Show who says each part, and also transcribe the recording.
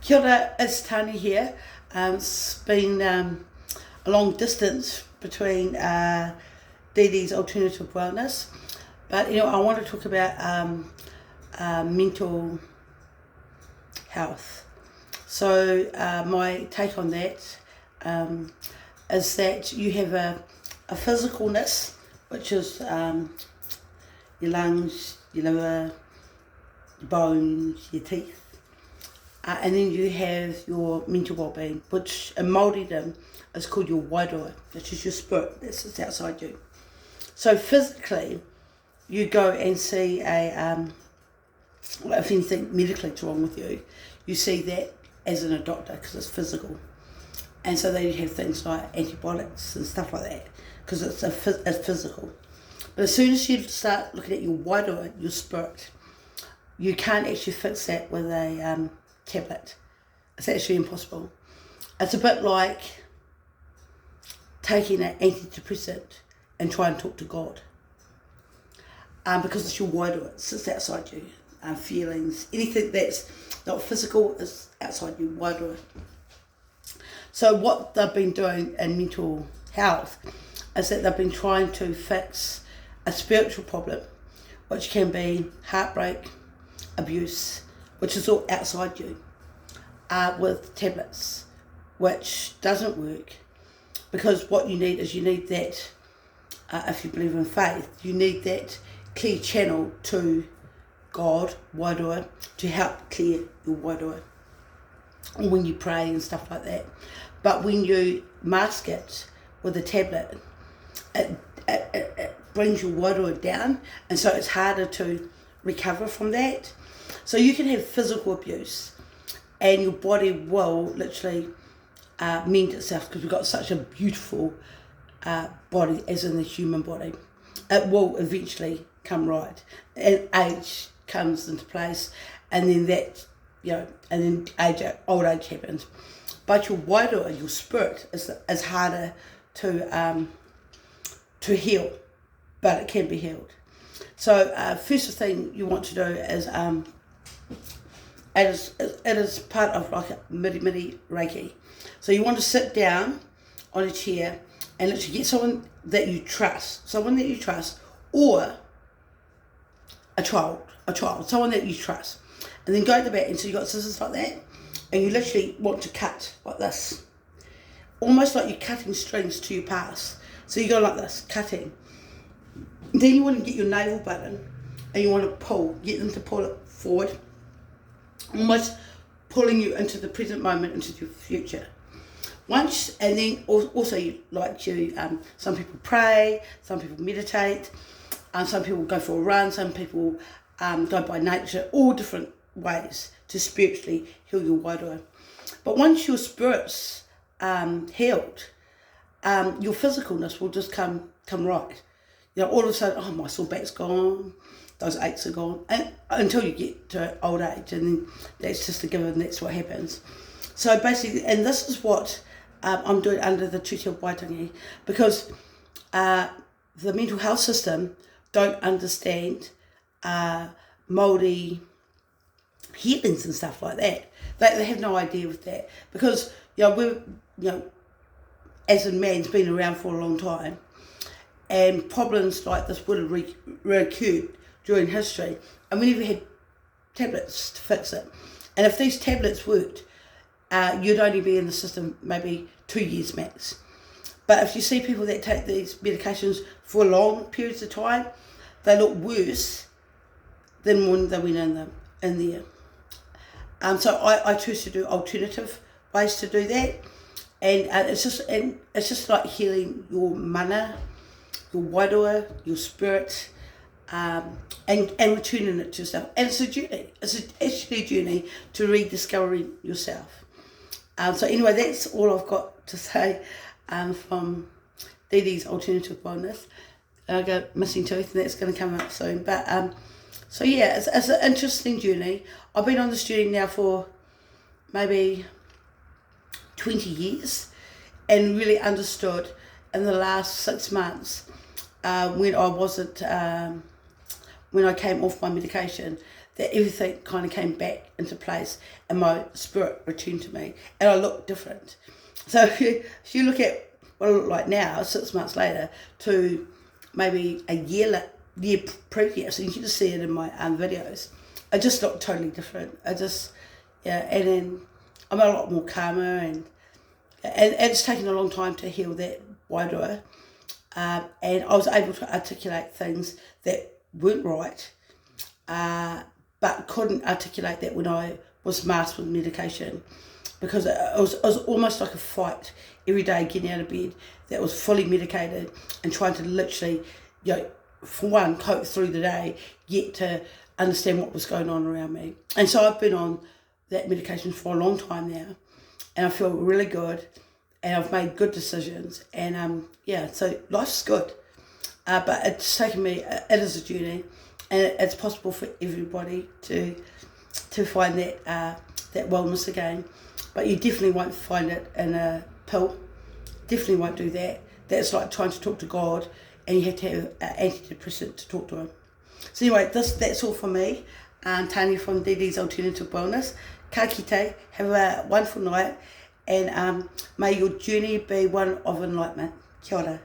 Speaker 1: Kia ora, it's Tani here. It's been a long distance between Dee Dee's Alternative Wellness, but I want to talk about mental health. So my take on that is that you have a physicalness, which is your lungs, your liver, your bones, your teeth. And then you have your mental well-being, which in Māoridom is called your wairua, which is your spirit, that's just outside you. So physically, you go and see if anything medically is wrong with you, you see that as in a doctor because it's physical. And so they have things like antibiotics and stuff like that because it's physical. But as soon as you start looking at your wairua, your spirit, you can't actually fix that with a tablet. It's actually impossible. It's a bit like taking an antidepressant and trying to talk to God. Because it's your wairua, it sits outside you. Feelings, anything that's not physical is outside your wairua. So what they've been doing in mental health is that they've been trying to fix a spiritual problem, which can be heartbreak, abuse, which is all outside you, with tablets, which doesn't work because what you need is that, if you believe in faith, you need that clear channel to God, wairua, to help clear your wairua, or when you pray and stuff like that. But when you mask it with a tablet, it brings your wairua down, and so it's harder to recover from that. So you can have physical abuse and your body will literally mend itself because we've got such a beautiful body as in the human body. It will eventually come right and age comes into place, and then that, and then old age happens. But your wairua, your spirit, is harder to heal, but it can be healed. So first thing you want to do is it is part of like a midi Reiki. So you want to sit down on a chair and literally get someone that you trust, or a child, someone that you trust, and then go to the back. And so you got scissors like that, and you literally want to cut like this, almost like you're cutting strings to your past. So you go like this, cutting. Then you want to get your navel button and you want to get them to pull it forward, almost pulling you into the present moment, into your future. And then also some people pray, some people meditate, some people go for a run, some people go by nature, all different ways to spiritually heal your wairua. But once your spirit's healed, your physicalness will just come right. All of a sudden, my sore back's gone, those aches are gone, and until you get to old age, and then that's just a given, that's what happens. So basically, and this is what I'm doing under the Treaty of Waitangi, because the mental health system don't understand Māori healings and stuff like that. They have no idea with that, because we're as a man's been around for a long time, and problems like this would have reoccurred during history, and we never had tablets to fix it. And if these tablets worked, you'd only be in the system maybe 2 years max. But if you see people that take these medications for long periods of time, they look worse than when they went in there. So I choose to do alternative ways to do that, and it's just like healing your mana, your wairua, your spirit, and returning it to yourself. And it's a journey. It's actually a journey to rediscovering yourself. So anyway, that's all I've got to say from Dee Dee's Alternative Wellness. I got Missing Tooth, and that's going to come up soon. But so yeah, it's an interesting journey. I've been on this journey now for maybe 20 years, and really understood in the last 6 months when I came off my medication, that everything kind of came back into place and my spirit returned to me and I looked different. So if you look at what I look like now, 6 months later, to maybe a year previous, and you can just see it in my videos, I just look totally different. And then I'm a lot more calmer, and it's taken a long time to heal that wairua. And I was able to articulate things that weren't right, but couldn't articulate that when I was masked with medication, because it was almost like a fight every day getting out of bed that was fully medicated and trying to literally, for one, cope through the day, yet to understand what was going on around me. And so I've been on that medication for a long time now, and I feel really good, and I've made good decisions, and so life's good. But it's taken me, it is a journey, and it's possible for everybody to find that wellness again. But you definitely won't find it in a pill. Definitely won't do that. That's like trying to talk to God, and you have to have an antidepressant to talk to him. So anyway, that's all from me. Tanya from DD's Alternative Wellness. Ka kite, have a wonderful night, and may your journey be one of enlightenment. Kia ora.